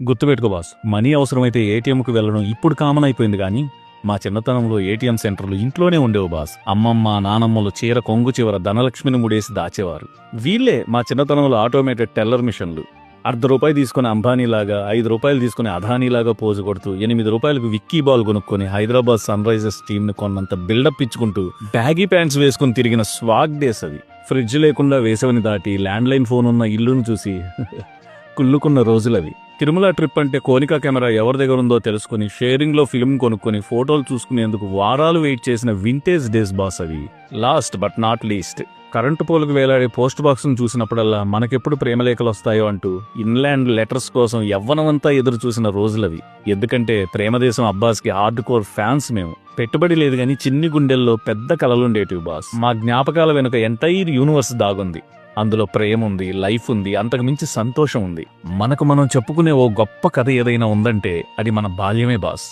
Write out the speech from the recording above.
గుర్తుపెట్టుకో boss, money అవసరమైతే ఏటీఎంకు వెళ్ళడం ఇప్పుడు కామన్ అయిపోయింది కానీ మా చిన్నతనంలో ఏటీఎం సెంటర్లు ఇంట్లోనే ఉండేవి బాస్. అమ్మమ్మ నానమ్మలు చీర కొంగు చివర ధనలక్ష్మిని ముడేసి దాచేవారు. వీళ్ళే మా చిన్నతనంలో ఆటోమేటెడ్ టెల్లర్ మిషన్లు. ₹1 తీసుకుని అంబానీలాగా, ₹5 తీసుకుని అదానీలాగా పోజు కొడుతూ, ₹8 విక్కీ బాల్ కొనుక్కొని హైదరాబాద్ సన్ రైజర్స్ టీమ్ ని కొన్నంత బిల్డప్ ఇచ్చుకుంటూ బ్యాగీ ప్యాంట్స్ వేసుకుని తిరిగిన స్వాగ్ డేస్ అవి. ఫ్రిడ్జ్ లేకుండా వేసవిని దాటి ల్యాండ్లైన్ ఫోన్ ఉన్న ఇల్లును చూసి కుళ్ళుకున్న రోజులవి. తిరుమల ట్రిప్ అంటే కోనికా కెమెరా ఎవరి దగ్గర ఉందో తెలుసుకుని షేరింగ్ లో ఫిల్మ్ కొనుక్కొని ఫోటోలు చూసుకునేందుకు వారాలు వెయిట్ చేసిన వింటేజ్ డేస్ బాస్ అవి. Last but not least, current పోలుకు వేలాడే పోస్ట్ బాక్స్ ను చూసినప్పుడల్లా మనకెప్పుడు ప్రేమలేఖలు వస్తాయో అంటూ ఇన్లాండ్ లెటర్స్ కోసం యవ్వనమంతా ఎదురు చూసిన రోజులవి. ఎందుకంటే ప్రేమదేశం అబ్బాస్ కి హార్డ్ కోర్ ఫ్యాన్స్ మేము. పెట్టుబడి లేదు గాని చిన్ని గుండెల్లో పెద్ద కలలుండేటివి బాస్. మా జ్ఞాపకాల వెనుక ఎంటైర్ యూనివర్స్ దాగుంది. అందులో ప్రేమ ఉంది, లైఫ్ ఉంది, అంతకు మించి సంతోషం ఉంది. మనకు మనం చెప్పుకునే ఓ గొప్ప కథ ఏదైనా ఉందంటే అది మన బాల్యమే బాస్.